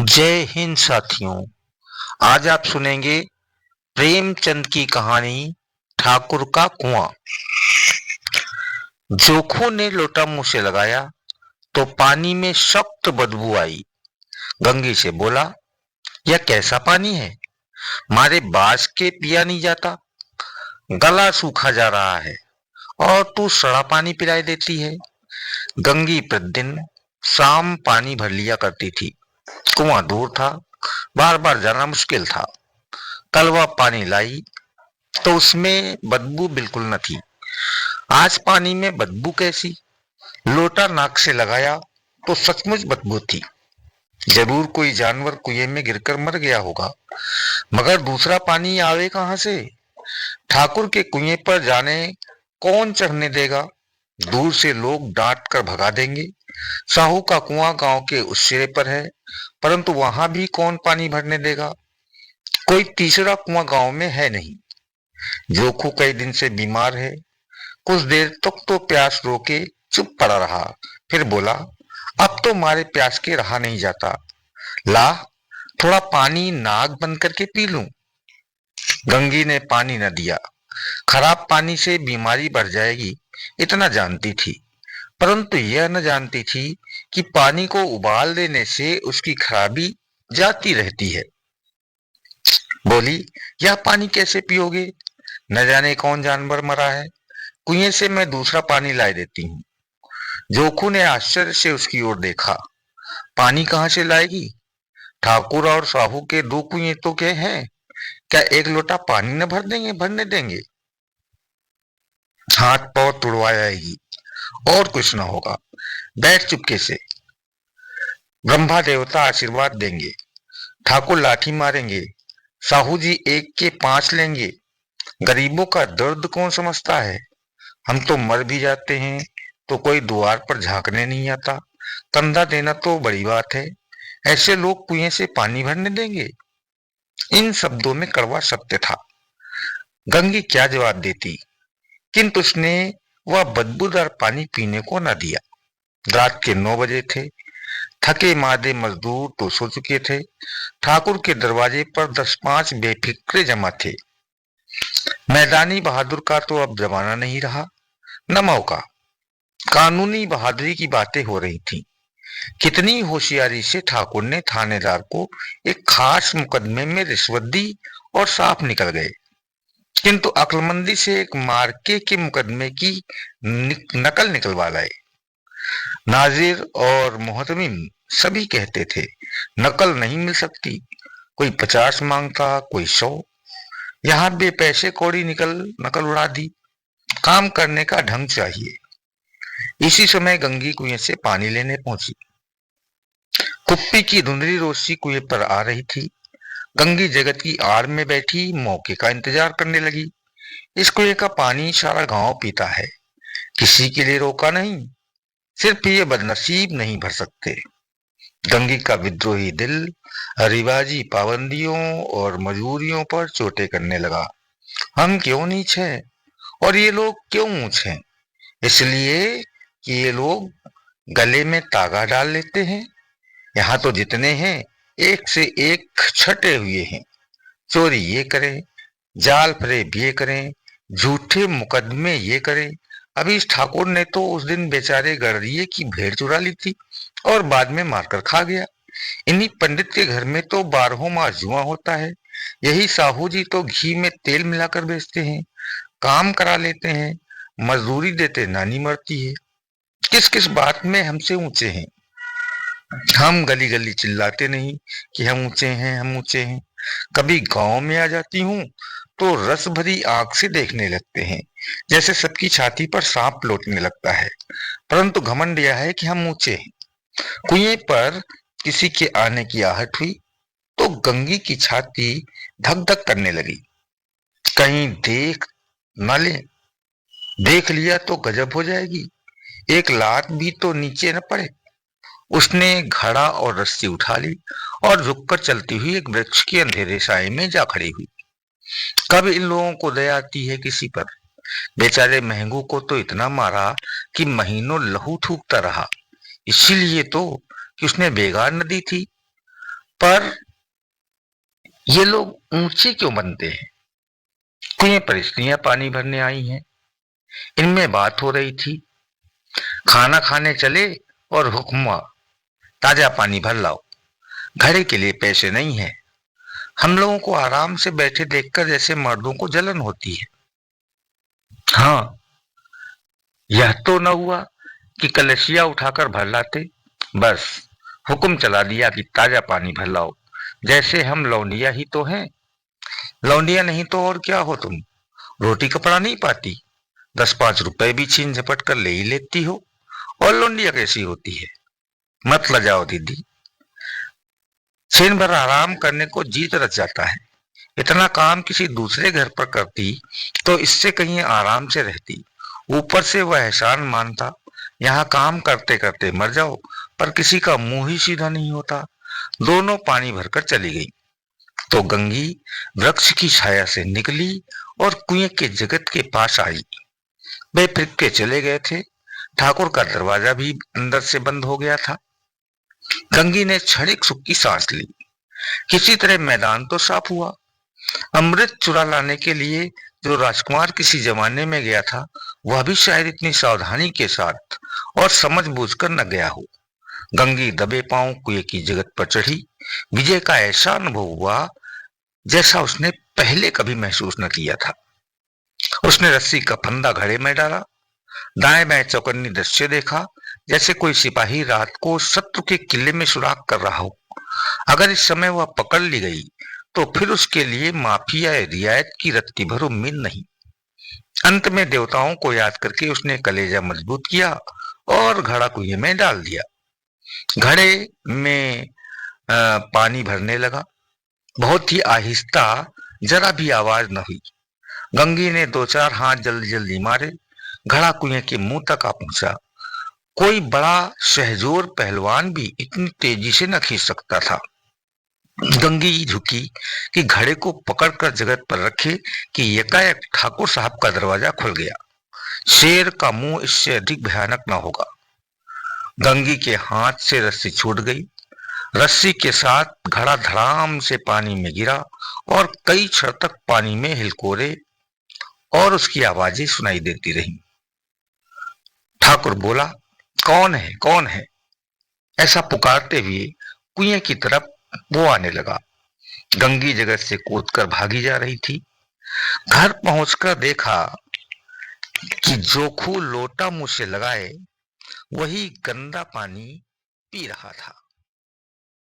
जय हिंद साथियों। आज आप सुनेंगे प्रेमचंद की कहानी ठाकुर का कुआं। जोखू ने लोटा मुंह से लगाया तो पानी में सख्त बदबू आई। गंगी से बोला, यह कैसा पानी है? मारे बास के पिया नहीं जाता। गला सूखा जा रहा है और तू सड़ा पानी पिलाई देती है। गंगी प्रतिदिन शाम पानी भर लिया करती थी। कुआं दूर था, बार बार जाना मुश्किल था। कल वह पानी लाई तो उसमें बदबू बिल्कुल न थी। आज पानी में बदबू कैसी? लोटा नाक से लगाया तो सचमुच बदबू थी। जरूर कोई जानवर कुएं में गिरकर मर गया होगा, मगर दूसरा पानी आवे कहां से? ठाकुर के कुएं पर जाने कौन चढ़ने देगा? दूर से लोग डांट कर भगा देंगे। साहू का कुआं गांव के उस सिरे पर है, परंतु वहां भी कौन पानी भरने देगा? कोई तीसरा कुआं गांव में है नहीं। जोखू कई दिन से बीमार है। कुछ देर तक तो प्यास रोके चुप पड़ा रहा, फिर बोला, अब तो मारे प्यास के रहा नहीं जाता। ला, थोड़ा पानी नाक बंद करके पी लूं। गंगी ने पानी न दिया। खराब पानी से बीमारी बढ़ जाएगी, इतना जानती थी, परंतु यह न जानती थी कि पानी को उबाल देने से उसकी खराबी जाती रहती है। बोली, यह पानी कैसे पियोगे? न जाने कौन जानवर मरा है। कुएं से मैं दूसरा पानी ला देती हूँ। जोखू ने आश्चर्य से उसकी ओर देखा। पानी कहाँ से लाएगी? ठाकुर और साहू के दो कुएं तो क्या हैं? क्या एक लोटा पानी न भरने देंगे? हाथ पांव तुड़वा जाएगी और कुछ न होगा। बैठ चुपके से। ब्रह्मा देवता आशीर्वाद देंगे। ठाकुर लाठी मारेंगे। साहू जी एक के 5 लेंगे। गरीबों का दर्द कौन समझता है? हम तो मर भी जाते हैं तो कोई द्वार पर झांकने नहीं आता। कंधा देना तो बड़ी बात है, ऐसे लोग कुएं से पानी भरने देंगे? इन शब्दों में कड़वा सत्य था। गंगी क्या जवाब देती, किंतु उसने वह बदबूदार पानी पीने को न दिया। रात के 9 बजे थे। थके मादे मजदूर तो सो चुके थे। ठाकुर के दरवाजे पर 10-5 बेफिक्रे जमा थे। मैदानी बहादुर का तो अब जमाना नहीं रहा, न मौका। कानूनी बहादुरी की बातें हो रही थी। कितनी होशियारी से ठाकुर ने थानेदार को एक खास मुकदमे में रिश्वत दी और साफ निकल गए, किंतु अक्लमंदी से एक मार्के के मुकदमे की नकल निकलवा लाए। नाजिर और मोहतमिम सभी कहते थे, नकल नहीं मिल सकती। कोई 50 मांगता, कोई 100। यहाँ बे पैसे कौड़ी नकल उड़ा दी। काम करने का ढंग चाहिए। इसी समय गंगी कुएं से पानी लेने पहुंची। कुप्पी की धुंधली रोशनी कुएं पर आ रही थी। गंगी जगत की आड़ में बैठी मौके का इंतजार करने लगी। इस कुएं का पानी सारा गांव पीता है, किसी के लिए रोका नहीं। सिर्फ ये बदनसीब नहीं भर सकते। गंगी का विद्रोही दिल रिवाजी पाबंदियों और मजबूरियों पर चोटें करने लगा। हम क्यों नीच हैं और ये लोग क्यों ऊंच हैं? इसलिए कि ये लोग गले में तागा डाल लेते हैं। यहाँ तो जितने हैं एक से एक छटे हुए हैं। चोरी ये करें, जाल फरेब ये करें, झूठे मुकदमे ये करें। अभी इस ठाकुर ने तो उस दिन बेचारे गड़रिये की भेड़ चुरा ली थी और बाद में मारकर खा गया। इन्हीं पंडित के घर में तो 12 मास जुआ होता है। यही साहू जी तो घी में तेल मिलाकर बेचते हैं, काम करा लेते हैं, मजदूरी देते नानी मरती है। किस किस बात में हमसे ऊंचे हैं? हम गली गली चिल्लाते नहीं कि हम ऊंचे हैं, हम ऊंचे हैं। कभी गांव में आ जाती हूँ तो रस भरी आंख से देखने लगते हैं, जैसे सबकी छाती पर सांप लौटने लगता है। परंतु घमंड यह है कि हम ऊंचे हैं। कुएं पर किसी के आने की आहट हुई तो गंगी की छाती धक धक करने लगी। कहीं देख न ले, देख लिया तो गजब हो जाएगी। एक लात भी तो नीचे न पड़े। उसने घड़ा और रस्सी उठा ली और झुककर चलती हुई एक वृक्ष के अंधेरे साए में जा खड़ी हुई। कब इन लोगों को दया आती है किसी पर? बेचारे महंगू को तो इतना मारा कि महीनों लहू थूकता रहा। इसीलिए तो कि उसने बेगार न दी थी। पर ये लोग ऊंचे क्यों बनते हैं? कुएं पर स्त्रियां पानी भरने आई हैं। इनमें बात हो रही थी। खाना खाने चले और हुक्म हुआ, ताजा पानी भर लाओ। घड़े के लिए पैसे नहीं है। हम लोगों को आराम से बैठे देखकर जैसे मर्दों को जलन होती है। हाँ, यह तो न हुआ कि कलशिया उठाकर भर लाते। बस हुक्म चला दिया कि ताजा पानी भर लाओ। जैसे हम लौंडिया ही तो हैं। लौंडिया नहीं तो और क्या हो तुम? रोटी कपड़ा नहीं पाती, 10-5 रुपए भी छीन झपट कर ले ही लेती हो। और लौंडिया कैसी होती है? मत लजाओ दीदी। छीन भर आराम करने को जी तरस जाता है। इतना काम किसी दूसरे घर पर करती तो इससे कहीं आराम से रहती। ऊपर से वह एहसान मानता, यहाँ काम करते करते मर जाओ। पर किसी का मुंह ही सीधा नहीं होता। दोनों पानी भरकर चली गई तो गंगी वृक्ष की छाया से निकली और कुएं के जगत के पास आई। वे फिर के चले गए थे। ठाकुर का दरवाजा भी अंदर से बंद हो गया था। गंगी ने क्षणिक सुख की सांस ली। किसी तरह मैदान तो साफ हुआ। अमृत चुरा लाने के लिए जो राजकुमार किसी जमाने में गया था, वह भी शायद इतनी सावधानी के साथ और समझ बूझकर न गया हो। गंगी दबे पांव कुएं की जगत पर चढ़ी। विजय का ऐसा अनुभव हुआ जैसा उसने पहले कभी महसूस न किया था। उसने रस्सी का फंदा घड़े में डाला, दाएं बाएं चौकन्नी दृश्य देखा, जैसे कोई सिपाही रात को शत्रु के किले में सुराग कर रहा हो। अगर इस समय वह पकड़ ली गई तो फिर उसके लिए माफी या रियायत की रत्ती भर उम्मीद नहीं। अंत में देवताओं को याद करके उसने कलेजा मजबूत किया और घड़ा कुएं में डाल दिया। घड़े में पानी भरने लगा। बहुत ही आहिस्ता, जरा भी आवाज न हुई। गंगी ने 2-4 हाथ जल्दी जल्दी मारे। घड़ा कुएं के मुंह तक आ पहुंचा। कोई बड़ा शहजोर पहलवान भी इतनी तेजी से न खींच सकता था। गंगी झुकी कि घड़े को पकड़कर जगत पर रखे कि एकाएक ठाकुर साहब का दरवाजा खुल गया। शेर का मुंह इससे अधिक भयानक न होगा। गंगी के हाथ से रस्सी छूट गई। रस्सी के साथ घड़ा धड़ाम से पानी में गिरा और कई क्षण तक पानी में हिलकोरे और उसकी आवाजें सुनाई देती रहीं। ठाकुर बोला, कौन है, कौन है? ऐसा पुकारते हुए कुएं की तरफ वो आने लगा। गंगी जगत से कूदकर भागी जा रही थी। घर पहुंचकर देखा कि जोखू लोटा मुंह से लगाए वही गंदा पानी पी रहा था।